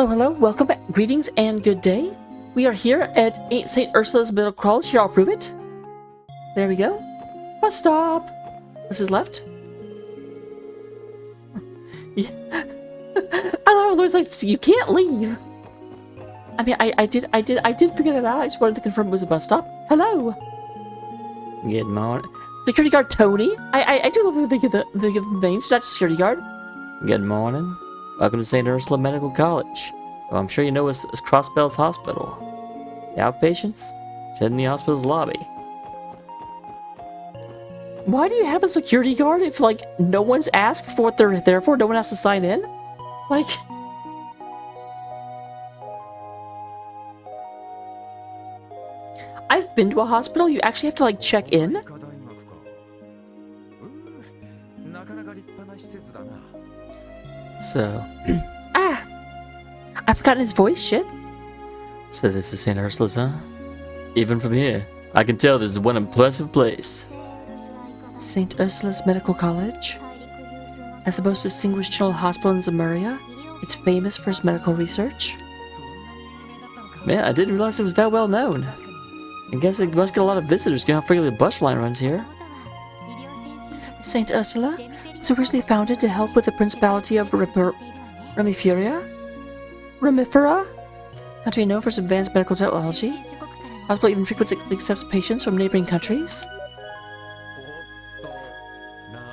Hello, hello, welcome back. Greetings and good day. We are here at St. Ursula's Middle College. Here, I'll prove it. There we go. Bus stop. This is left. Yeah. I love Lord's like, you can't leave. I mean, I did figure that out. I just wanted to confirm it was a bus stop. Hello. Good morning. Security guard Tony. I do love when they give the name. She's not a security guard. Good morning. Welcome to St. Ursula Medical College. Well, I'm sure you know it's Crossbells Hospital. The outpatients? Sit in the hospital's lobby. Why do you have a security guard if, like, no one's asked for what they're there for? No one has to sign in? Like... I've been to a hospital. You actually have to, like, check in. So... I've forgotten his voice, shit. So this is St. Ursula's, huh? Even from here, I can tell this is one impressive place. St. Ursula's Medical College? As the most distinguished general hospital in Zamuria, it's famous for its medical research. Man, I didn't realize it was that well known. I guess it must get a lot of visitors given how frequently the bus line runs here. St. Ursula was originally founded to help with the Principality of Remifera? Country known for its advanced medical technology. Hospital even frequently accepts patients from neighboring countries.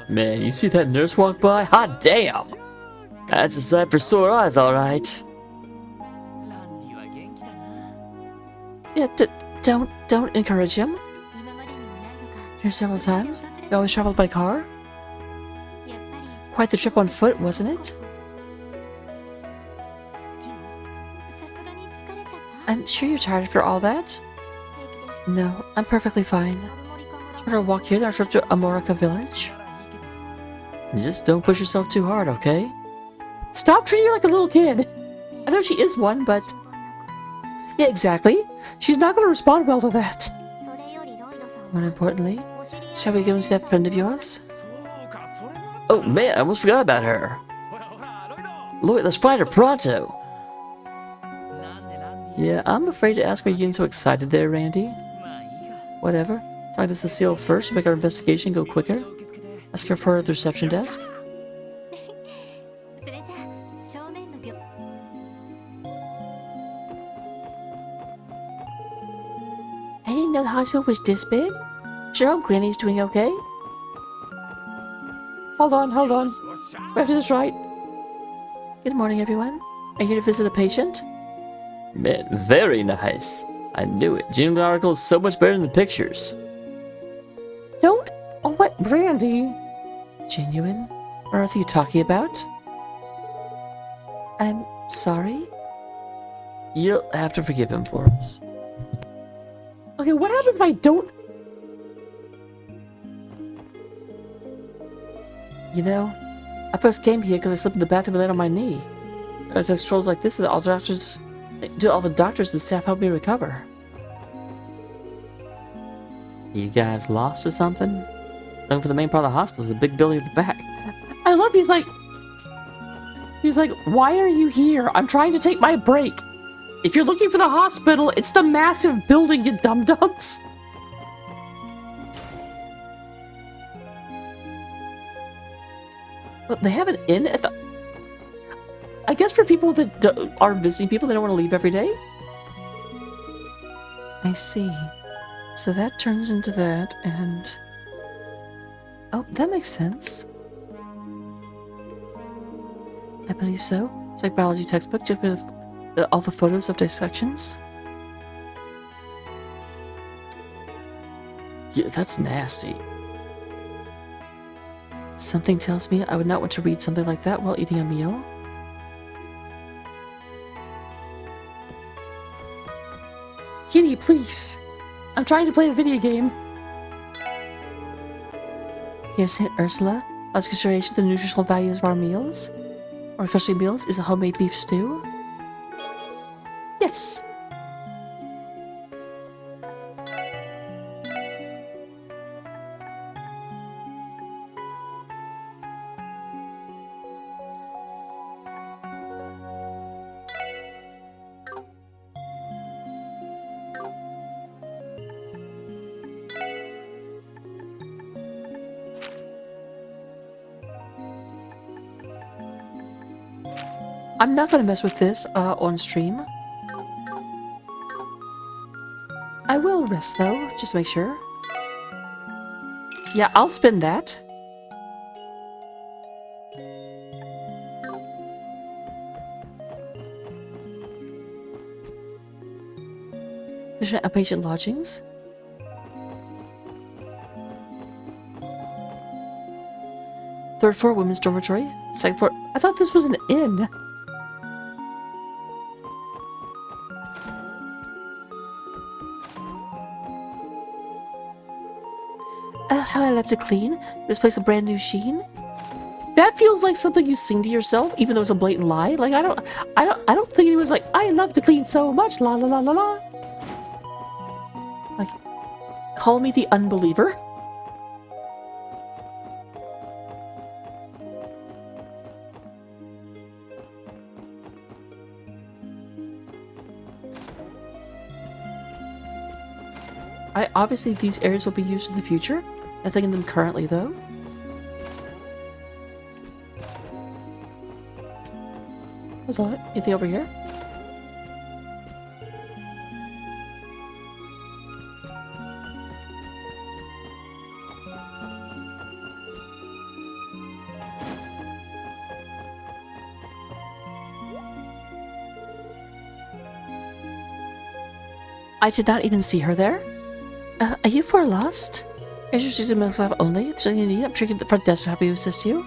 Man, you see that nurse walk by? Hot damn! That's a sight for sore eyes, alright. Yeah, don't encourage him. Here several times. You always traveled by car? Quite the trip on foot, wasn't it? I'm sure you're tired after all that? No, I'm perfectly fine. Shorter walk here, then I'll trip to Amorica Village. Just don't push yourself too hard, okay? Stop treating her like a little kid! I know she is one, but... Yeah, exactly. She's not going to respond well to that. More importantly, shall we go and see that friend of yours? Oh man, I almost forgot about her. Lloyd, let's find her pronto! Yeah, I'm afraid to ask why you're getting so excited there, Randy. Whatever. Talk to Cecile first to make our investigation go quicker. Ask her for at the reception desk. I didn't know the hospital was this big. Sure hope Granny's doing okay. Hold on. We have to do this right. Good morning, everyone. Are you here to visit a patient? Man, very nice. I knew it. Genuine article is so much better than the pictures. Don't... Oh, what? Brandy? Genuine? What are you talking about? I'm sorry? You'll have to forgive him for us. Okay, what happens if I don't... You know, I first came here because I slipped in the bathroom and laid on my knee. If there's trolls like this, all the doctors and staff help me recover. You guys lost or something? Looking for the main part of the hospital, the big building at the back. I love he's like, why are you here? I'm trying to take my break. If you're looking for the hospital, it's the massive building, you dum-dums. Well, they have an inn at the... I guess for people that are visiting people, they don't want to leave every day. I see. So that turns into that, and... Oh, that makes sense. I believe so. It's like biology textbook, just with all the photos of dissections. Yeah, that's nasty. Something tells me I would not want to read something like that while eating a meal. Kitty, please! I'm trying to play the video game. Here, St. Ursula, as consideration to the nutritional values of our meals, or especially meals, is a homemade beef stew. Yes! I'm not gonna mess with this on stream. I will rest though, just to make sure. Yeah, I'll spin that. Outpatient lodgings. Third floor, women's dormitory. Second floor. I thought this was an inn. How I left to clean. This place a brand new sheen. That feels like something you sing to yourself, even though it's a blatant lie. Like I don't think he was like, I love to clean so much. La la la la la. Like, call me the unbeliever. Obviously these areas will be used in the future. Nothing in them currently, though. Hold on. Anything over here? I did not even see her there. Are you four lost? Interested in myself only? If there's anything you need, I'm sure the front desk will happy to assist you.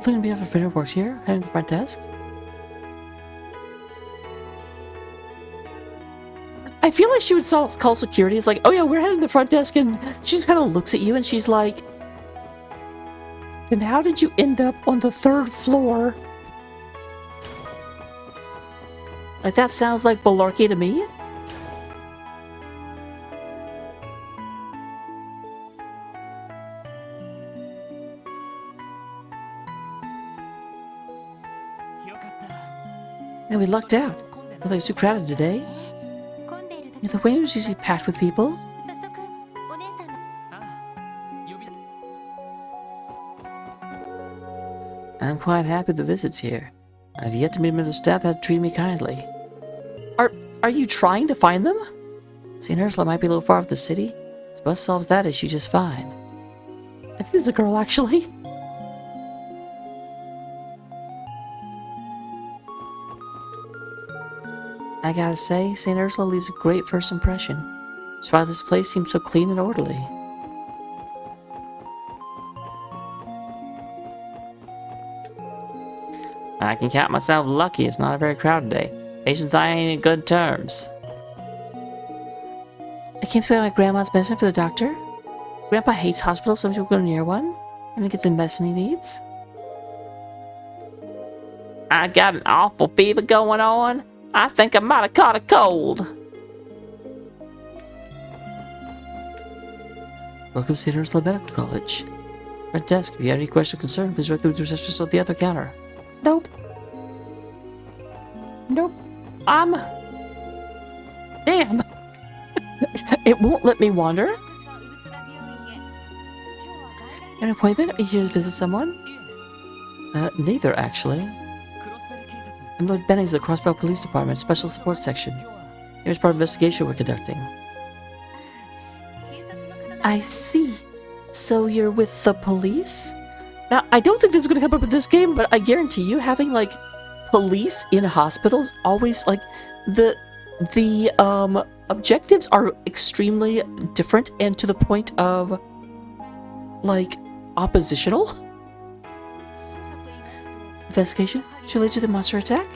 Cleaning behalf of friend works here, heading to the front desk. I feel like she would call security. It's like, oh yeah, we're heading to the front desk, and she just kind of looks at you and she's like, then how did you end up on the 3rd floor? Like, that sounds like malarkey to me. Yeah, we lucked out. Nothing's too crowded today. Yeah, the way was usually packed with people. I'm quite happy the visit's here. I've yet to meet a member of the staff that treat me kindly. Are you trying to find them? St. Ursula might be a little far off the city. This bus solves that issue just fine. I think this is a girl, actually. I gotta say, St. Ursula leaves a great first impression. That's why this place seems so clean and orderly. I can count myself lucky it's not a very crowded day. Patients I ain't in good terms. I came to buy my grandma's medicine for the doctor. Grandpa hates hospitals, so I'm going near one. I'm gonna get the medicine he needs. I got an awful fever going on. I think I might have caught a cold. Welcome to St. Ursula Medical College. Front desk, if you have any questions or concerns, please write through the receptionist at the other counter. Nope. Nope. Damn. It won't let me wander. An appointment? Are you here to visit someone? Neither, actually. I'm Lord Bennings of the Crossbow Police Department, Special Support Section. Here's part of the investigation we're conducting. I see. So you're with the police? Now, I don't think this is going to come up in this game, but I guarantee you having, like, police in hospitals always, like, the objectives are extremely different and to the point of, like, oppositional. Investigation? Related to the monster attack?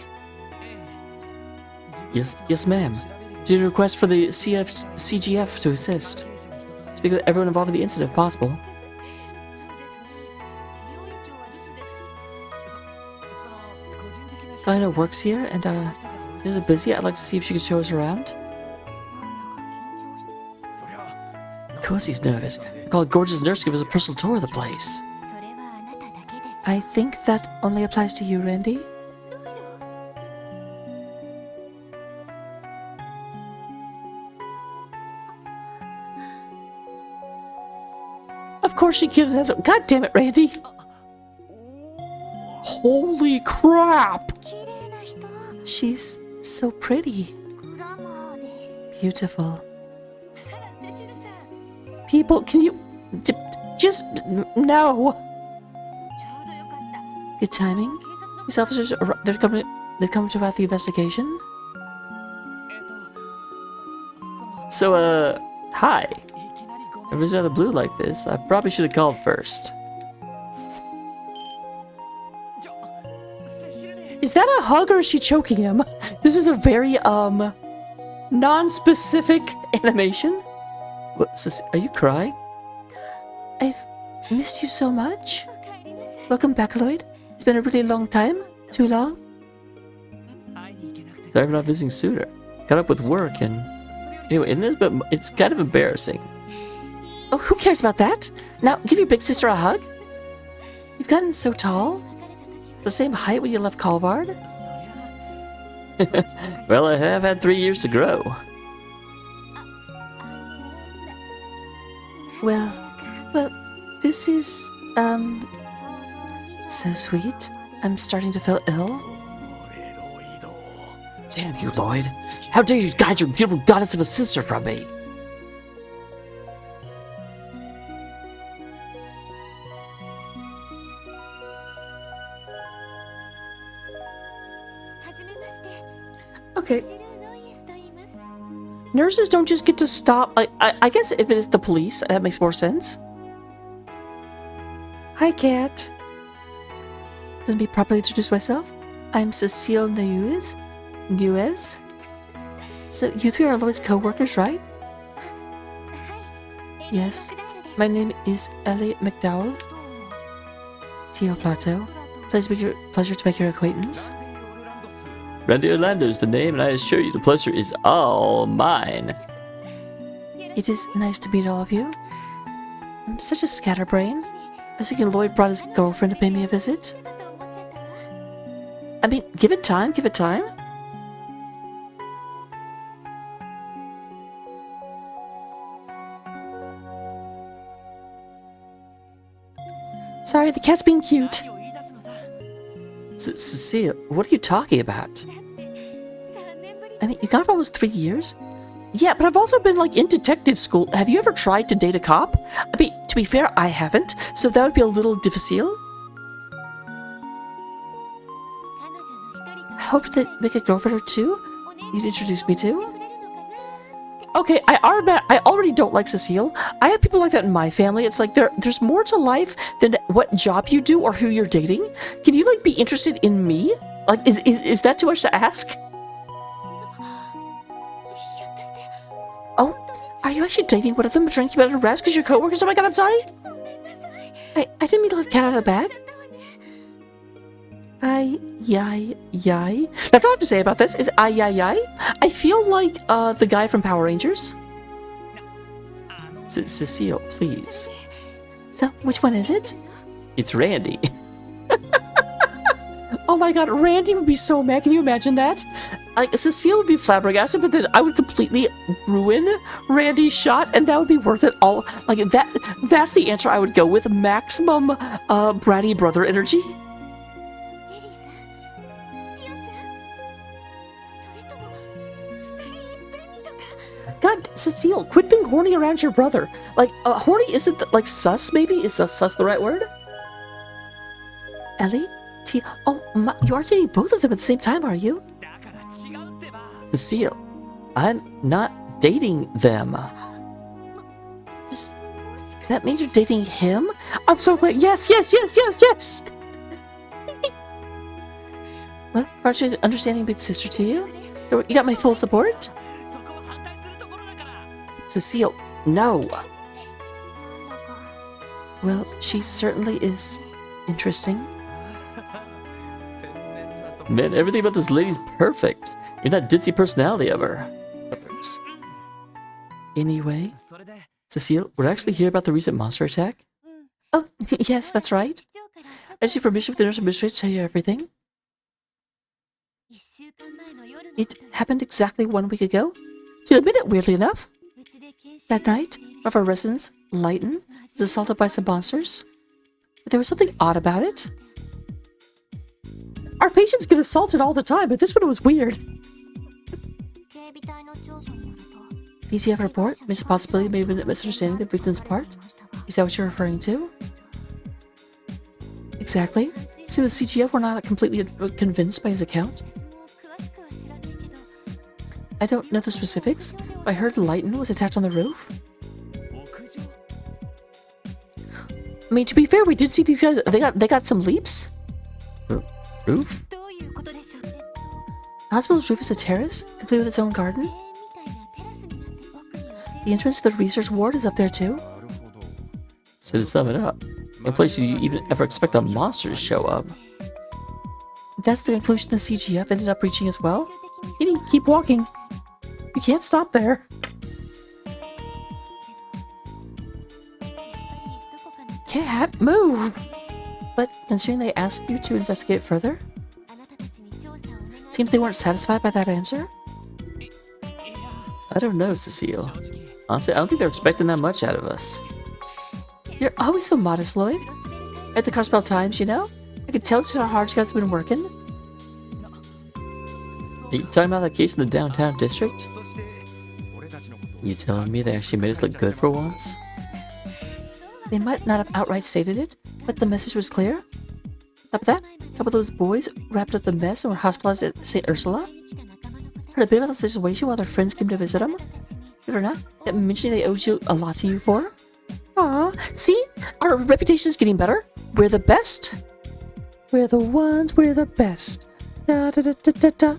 Yes, ma'am. Did a request for the CGF to assist. Speak with everyone involved in the incident if possible. Selena works here, and is it busy? I'd like to see if she could show us around. Of course he's nervous. I call a gorgeous nurse to give us a personal tour of the place. I think that only applies to you, Randy. Of course she gives us. God damn it, Randy. Holy crap. She's so pretty. Beautiful. People, can you just no. Good timing. These officers are they're coming to about the investigation. So hi. If it was out of the blue like this, I probably should have called first. Is that a hug or is she choking him? This is a very non-specific animation. What, are you crying? I've missed you so much. Welcome back, Lloyd. It's been a really long time. Too long? Sorry for not visiting sooner. Got up with work and... Anyway, but it's kind of embarrassing. Oh, who cares about that? Now, give your big sister a hug. You've gotten so tall. The same height when you left Calvard. Well, I have had 3 years to grow. Well, this is, so sweet. I'm starting to feel ill. Damn you, Lloyd. How dare you guide your beautiful goddess of a sister from me? Okay. Nurses don't just get to stop. I guess if it is the police, that makes more sense. Hi, Cat. Let me properly introduce myself. I'm Cecile Nuez. So you three are Lloyd's co-workers, right? Yes. My name is Ellie McDowell. T.O. Plateau. Pleasure to make your acquaintance. Randy Orlando is the name, and I assure you the pleasure is all mine. It is nice to meet all of you. I'm such a scatterbrain. I was thinking Lloyd brought his girlfriend to pay me a visit. I mean, give it time, give it time. Sorry, the cat's being cute. Cecile, what are you talking about? I mean, you got it for almost 3 years? Yeah, but I've also been, like, in detective school. Have you ever tried to date a cop? I mean, to be fair, I haven't, so that would be a little difficile. I hope to make a girlfriend or two you'd introduce me to. Okay, I already don't like Cecile. I have people like that in my family. It's like there's more to life than what job you do or who you're dating. Can you, like, be interested in me? Like, is that too much to ask? Oh, are you actually dating one of them, trying to keep out of wraps because you're co-workers? Oh my god, I'm sorry. I didn't mean to let the cat out of the bag. Yai. That's all I have to say about this, is yai. I feel like, the guy from Power Rangers. Cecile, please. So, which one is it? It's Randy. Oh my god, Randy would be so mad, can you imagine that? Like, Cecile would be flabbergasted, but then I would completely ruin Randy's shot, and that would be worth it all. Like, that's the answer I would go with. Maximum, bratty brother energy. God, Cecile, quit being horny around your brother. Like, horny isn't, like, sus, maybe? Is sus the right word? Ellie? Oh, you are dating both of them at the same time, are you? Cecile, I'm not dating them. That means you're dating him? I'm so glad. Yes! Well, aren't you understanding big sister to you? You got my full support? Cecile, no. Well, she certainly is interesting. Man, everything about this lady's perfect. You're that ditzy personality of her. Anyway, Cecile, we're actually here about the recent monster attack. Oh, yes, that's right. I just need permission from the nurse administrator to tell you everything. It happened exactly 1 week ago. To admit it, weirdly enough. That night, one of our residents Lighten was assaulted by some monsters, but there was something odd about it. Our patients get assaulted all the time, but this one was weird. CTF report makes a possibility of maybe misunderstanding the victim's part. Is that what you're referring to? Exactly. See, the CTF were not completely convinced by his account. I don't know the specifics, but I heard Lighten was attacked on the roof. I mean, to be fair, we did see these guys. They got some leaps. Roof? The hospital's roof is a terrace, complete with its own garden. The entrance to the research ward is up there too. So to sum it up, no place you even ever expect a monster to show up. That's the conclusion the CGF ended up reaching as well. Kitty, keep walking. You can't stop there. Cat, move! But considering they asked you to investigate further, seems they weren't satisfied by that answer? I don't know, Cecile. Honestly, I don't think they're expecting that much out of us. You're always so modest, Lloyd. At the Carspell Times, you know? I could tell just how hard you guys have been working. Are you talking about that case in the downtown district? You telling me they actually made us look good for once? They might not have outright stated it, but the message was clear. Top of that, a couple of those boys wrapped up the mess and were hospitalized at St. Ursula. Heard a bit about the situation while their friends came to visit them. Believe it or not, that mentioning they owed you a lot to you for. Aw, see? Our reputation's getting better. We're the best. We're the ones, we're the best. Da da da da da da.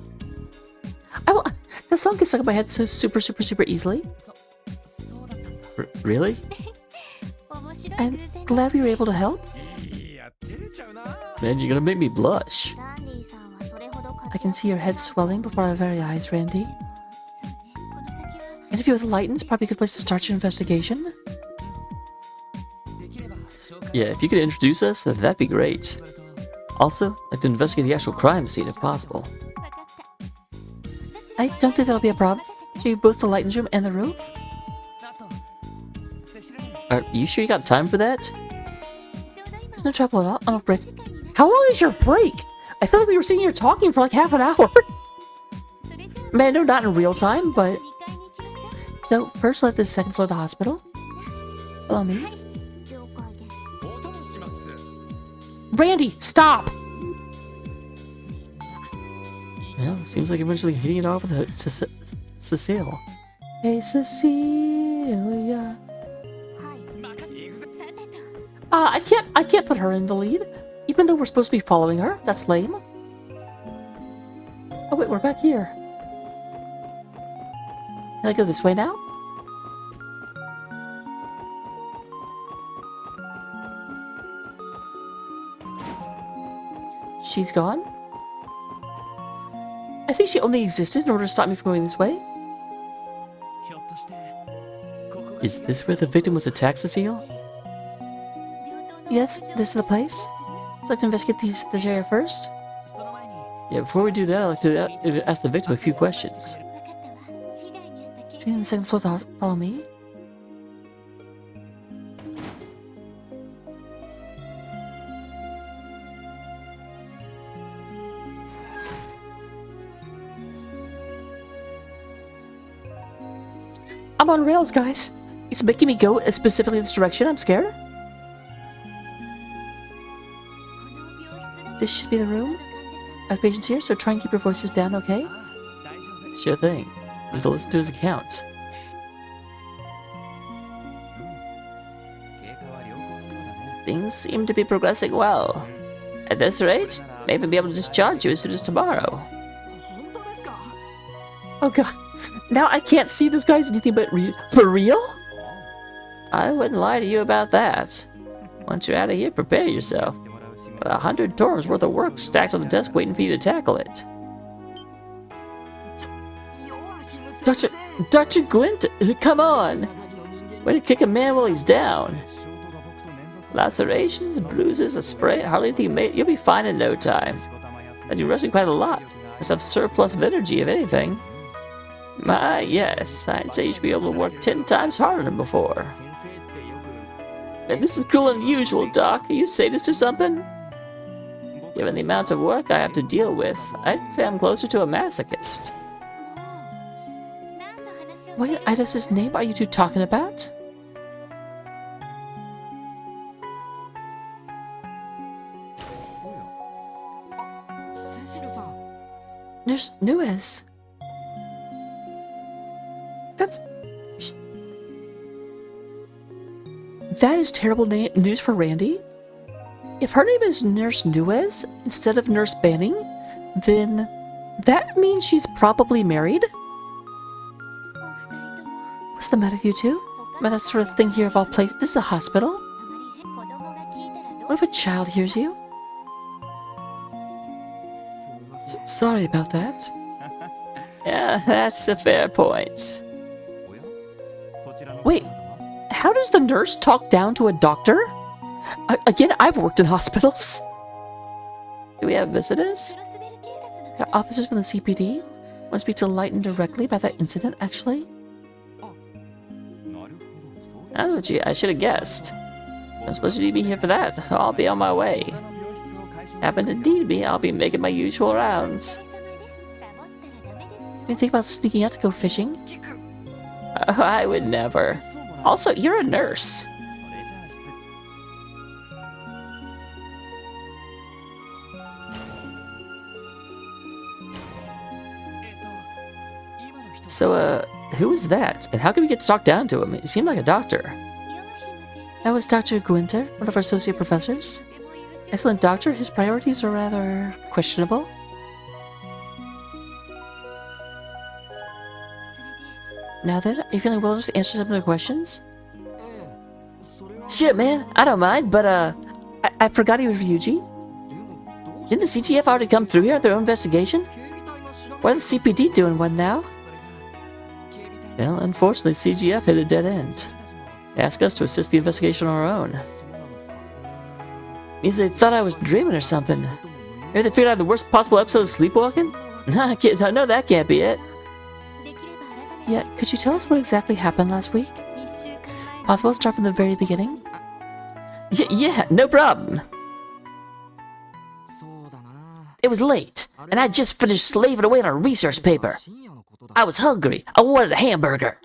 That song gets stuck in my head so super easily. Really? I'm glad we were able to help. Man, you're gonna make me blush. I can see your head swelling before our very eyes, Randy. Interview with Lighten's probably a good place to start your investigation. Yeah, if you could introduce us, that'd be great. Also, I'd like to investigate the actual crime scene if possible. I don't think that'll be a problem. Show you both the Lighten's room and the roof? Are you sure you got time for that? There's no trouble at all. I'm a break. How long is your break? I feel like we were sitting here talking for like half an hour. Man, no, not in real time, but... So, first we'll at the second floor of the hospital. Follow me. Randy, stop! Well, seems like eventually hitting it off with Cecile. Hey, Cecilia. I can't put her in the lead, even though we're supposed to be following her. That's lame. Oh wait, we're back here. Can I go this way now? She's gone? I think she only existed in order to stop me from going this way. Is this where the victim was attacked, Cecile? Yes, this is the place. So I'd like to investigate this area first. Yeah, before we do that, I'd like to ask the victim a few questions. She's in the second floor of the hospital. Follow me. I'm on rails, guys. It's making me go specifically this direction. I'm scared. This should be the room. I have patients here, so try and keep your voices down, okay? Sure thing. I need to listen to his account. Things seem to be progressing well. At this rate, may even be able to discharge you as soon as tomorrow. Oh god. Now I can't see this guy's anything but for real? I wouldn't lie to you about that. Once you're out of here, prepare yourself. But 100 torms worth of work stacked on the desk waiting for you to tackle it. Dr. Gwent, come on! Way to kick a man while he's down. Lacerations, bruises, a sprain, hardly anything made. You'll be fine in no time. And you're resting quite a lot. Must have surplus of energy, if anything. My, yes, I'd say you should be able to work 10 times harder than before. And this is cruel and unusual, Doc. Are you sadist or something? Given the amount of work I have to deal with, I'd say I'm closer to a masochist. What Idos's name are you two talking about? Nurse Nuez. That is terrible news for Randy. If her name is Nurse Nuez instead of Nurse Banning, then that means she's probably married. What's the matter with you two? About that sort of thing here of all places? This is a hospital. What if a child hears you? Sorry about that. Yeah, that's a fair point. Wait, how does the nurse talk down to a doctor? Again, I've worked in hospitals. Do we have visitors? Got officers from the CPD. Want to speak to Lighten directly about that incident, actually? That's what I should have guessed. I'm supposed to be here for that. I'll be on my way. Happen to need me, I'll be making my usual rounds. Do you think about sneaking out to go fishing? I would never. Also, you're a nurse. So, who was that? And how could we get to talk down to him? He seemed like a doctor. That was Dr. Gwinter, one of our associate professors. Excellent doctor, his priorities are rather questionable. Now then, are you feeling well enough to answer some of their questions? Shit, man, I don't mind, but, I forgot he was Ryuji. Didn't the CTF already come through here at their own investigation? Why are the CPD doing one now? Well, unfortunately, CGF hit a dead end. They asked us to assist the investigation on our own. Means they thought I was dreaming or something. Maybe they figured out the worst possible episode of Sleepwalking? Nah, I know that can't be it. Yeah, could you tell us what exactly happened last week? Possible to start from the very beginning? Yeah, no problem. It was late, and I just finished slaving away on a research paper. I was hungry. I wanted a hamburger.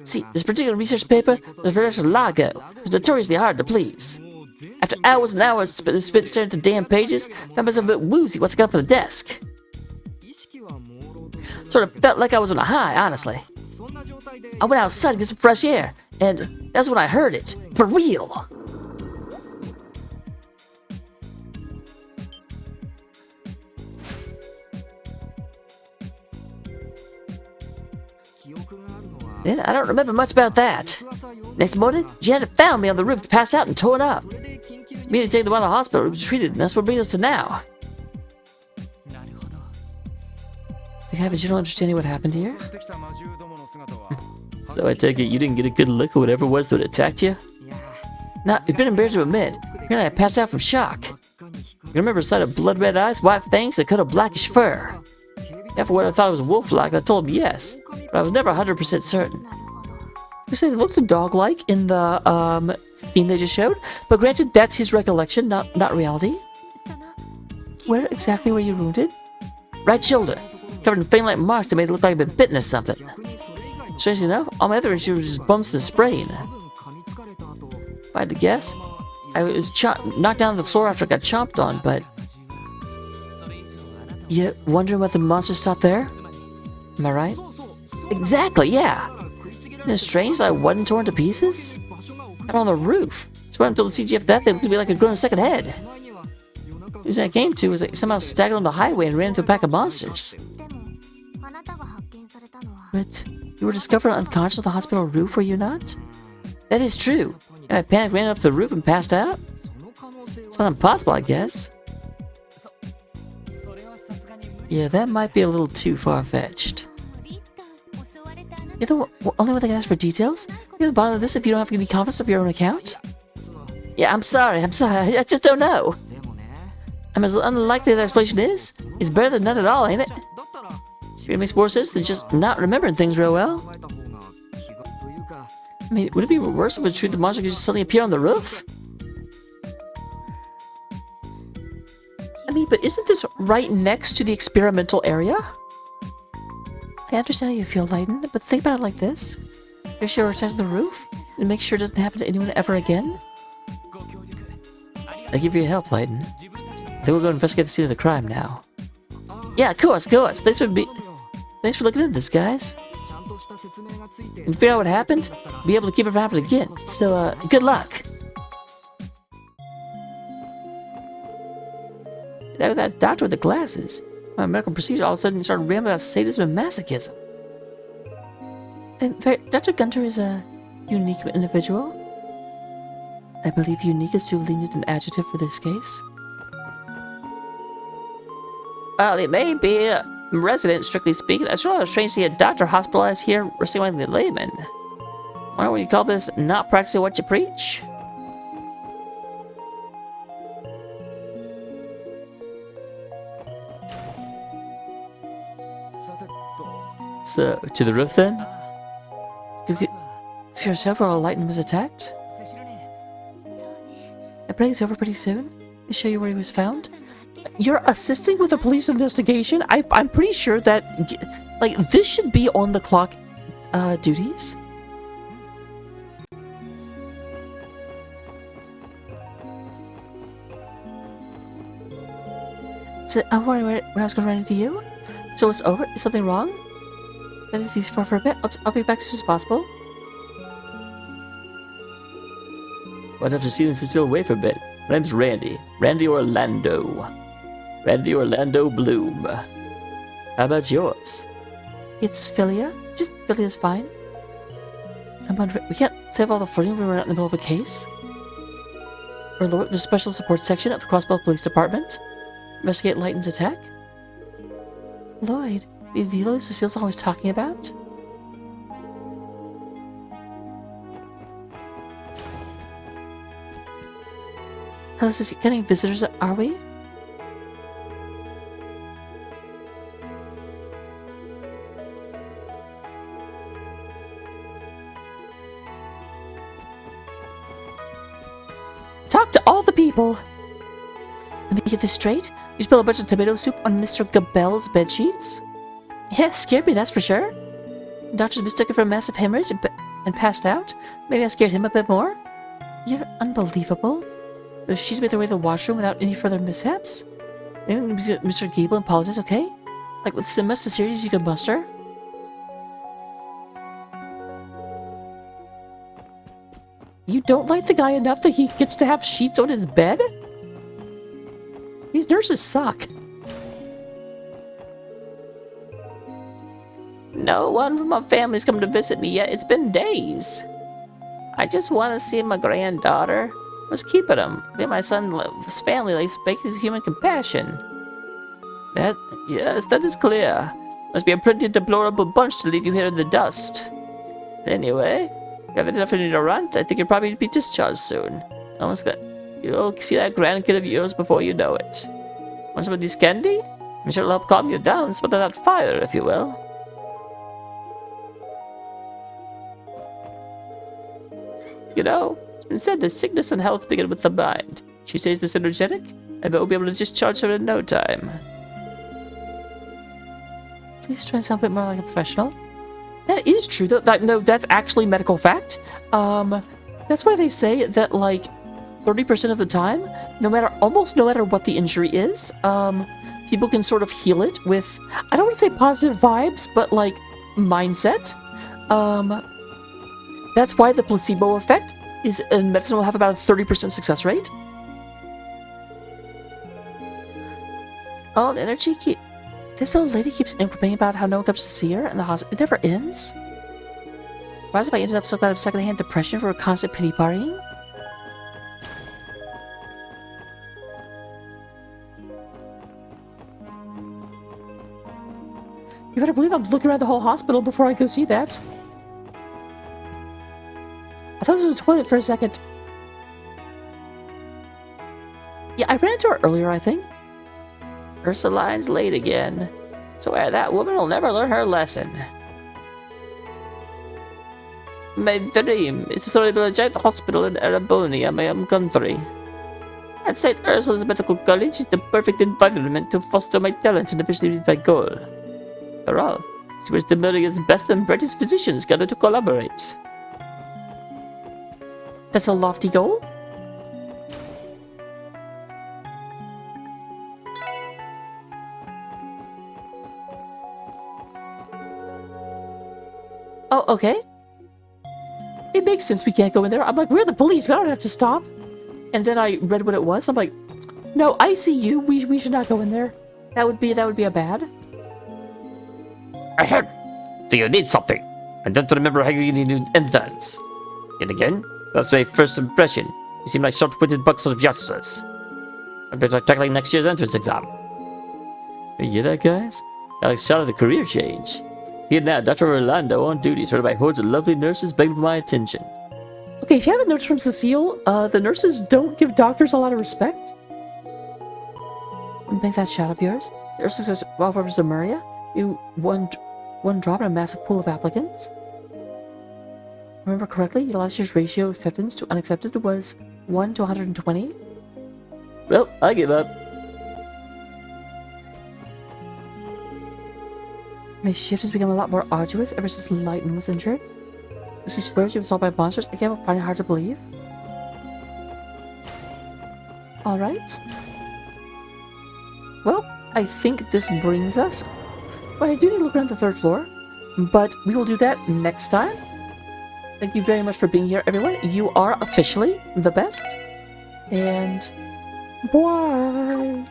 See, this particular research paper was Professor Lago, who's notoriously hard to please. After hours and hours spent staring at the damn pages, I found myself a bit woozy once I got up from the desk. Sort of felt like I was on a high, honestly. I went outside to get some fresh air, and that's when I heard it. For real. Yeah, I don't remember much about that. Next morning, Janet found me on the roof, passed out and torn up. Immediately taken to one of the hospital rooms, treated, and that's what brings us to now. Think I have a general understanding of what happened here? So I take it you didn't get a good look at whatever it was that attacked you? Nah, it's been embarrassed to admit. Apparently I passed out from shock. I remember a sight of blood-red eyes, white fangs, and a cut of blackish fur. After what I thought was a wolf-like, I told him yes, but I was never 100% certain. You say they looked dog-like in the scene they just showed, but granted, that's his recollection, not reality. Where exactly were you wounded? Right shoulder, covered in faint-like marks that made it look like I'd been bitten or something. Strangely enough, all my other issues were just bumps and sprain. If I had to guess, I was knocked down to the floor after I got chomped on, but... You wondering what the monster stopped there? Am I right? Exactly, yeah! Isn't it strange that I wasn't torn to pieces? Out on the roof. So when I told the CGF that, they looked at me like I'd grown a second head. The reason I came to was they somehow staggered on the highway and ran into a pack of monsters. But you were discovered unconscious on the hospital roof, were you not? That is true. And I panicked, ran up to the roof and passed out? It's not impossible, I guess. Yeah, that might be a little too far-fetched. You're the only one that can ask for details? You don't bother this if you don't have any confidence of your own account? Yeah, I'm sorry, I just don't know. I'm as unlikely as that explanation is. It's better than none at all, ain't it? It makes more sense than just not remembering things real well. I mean, would it be worse if it was true the monster could just suddenly appear on the roof? I mean, but isn't this right next to the experimental area? I understand how you feel, Leiden, but think about it like this. Make sure you return to the roof, and make sure it doesn't happen to anyone ever again. Thank you for your help, Leiden. I think we'll go investigate the scene of the crime now. Yeah, of course. Thanks for looking into this, guys. And figure out what happened, be able to keep it from happening again. So, good luck. That doctor with the glasses. My medical procedure all of a sudden started rambling about sadism and masochism. And Dr. Gunter is a unique individual. I believe unique is too lenient an adjective for this case. Well, it may be a resident, strictly speaking. It's rather strange to see a doctor hospitalized here receiving the layman. Why would you call this not practicing what you preach? So, to the roof then? Scare yourself while Lightning was attacked? I pray it's over pretty soon. To show you where he was found. You're assisting with a police investigation? I'm pretty sure that, like, this should be on the clock, duties. So, I'm worried when I was going to run into you. So it's over? Is something wrong? I think these for a bit. I'll be back as soon as possible. I'd have to see this still away for a bit. My name's Randy. Randy Orlando. Randy Orlando Bloom. How about yours? It's Philia. Just Philia's fine. Come on, we can't save all the flirting when we're not in the middle of a case. We're lower the special support section of the Crossbell Police Department. Investigate Leighton's attack. Lloyd, the Lloyd Cecile's always talking about? Hello, Cecile. Getting visitors, are we? Talk to all the people! Let me get this straight. You spilled a bunch of tomato soup on Mr. Gabelle's bedsheets? Yeah, scared me, that's for sure. The doctors mistook it for a massive hemorrhage and passed out. Maybe I scared him a bit more. You're unbelievable. Those sheets made their way to the washroom without any further mishaps. Maybe Mr. Gable apologized, okay? Like with as much sincerity as you can muster. You don't like the guy enough that he gets to have sheets on his bed? These nurses suck. No one from my family's come to visit me yet. It's been days. I just want to see my granddaughter. What's keeping him? My son's family likes basic human compassion. Yes, that is clear. Must be a pretty deplorable bunch to leave you here in the dust. Anyway, if you have enough in you to run, I think you'll probably be discharged soon. Almost got. You'll see that grandkid of yours before you know it. Want some of this candy? I'm sure it'll help calm you down, smother that fire, if you will. You know, it's been said that sickness and health begin with the mind. She says this energetic, I bet we'll be able to discharge her in no time. Please try and sound a bit more like a professional. That is true, though. No, that's actually medical fact. That's why they say that, like, 30% of the time, almost no matter what the injury is, people can sort of heal it with, I don't want to say positive vibes, but, like, mindset. That's why the placebo effect is in medicine will have about a 30% success rate. All energy this old lady keeps complaining about how no one comes to see her in the hospital. It never ends. Why is it I ended up so out of secondhand depression for a constant pity partying? You better believe I'm looking around the whole hospital before I go see that. I thought this was a toilet for a second. Yeah, I ran into her earlier, I think. Ursaline's late again. Swear that woman will never learn her lesson. My dream is to build a giant hospital in Arabonia, my home country. At St. Ursula's Medical College is the perfect environment to foster my talent and eventually reach my goal. After all, it's where the millions best and brightest physicians gather to collaborate. That's a lofty goal? Oh, okay. It makes sense we can't go in there. I'm like, we're the police, we don't have to stop. And then I read what it was. I'm like, no, ICU, we should not go in there. That would be a bad. Ahem. Do you need something? I don't remember how you need interns. And again, that's my first impression. You seem like sharp-witted bucks of youngsters. I bet I'm tackling next year's entrance exam. You hear that, guys? Alex shouted a career change. Here now, Dr. Orlando on duty, surrounded by hordes of lovely nurses begging for my attention. Okay, if you haven't noticed from Cecile, the nurses don't give doctors a lot of respect. Make that shot of yours. The nurse says, well, Professor Maria, you one drop in a massive pool of applicants. Remember correctly, last year's ratio of acceptance to unaccepted was 1 to 120? Well, I give up. My shift has become a lot more arduous ever since Lightning was injured. She swears she was assaulted by monsters. I can't find it hard to believe. Alright. Well, I think this brings us... Well, I do need to look around the third floor, but we will do that next time. Thank you very much for being here, everyone. You are officially the best. And... bye!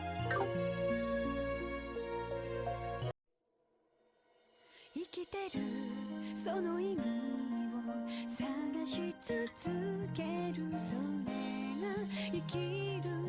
生きてるその意味を探し続けるそれが生きる